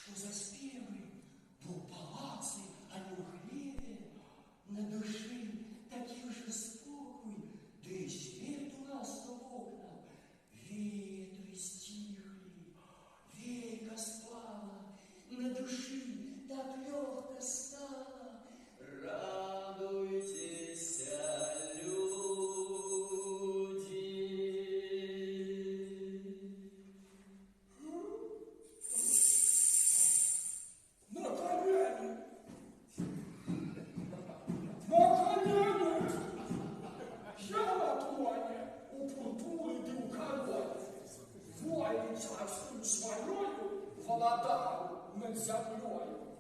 Что за спевы, то в палаце, а не в хлеве, на душе такие же спокой, да и свет у нас в окнах, ветры стихли, века спала, на душе так легко стало. Радуйтесь, люди. На колени! На колени! Я на троне, у пурпуры ты у короны, воли царством своею володаю над землей.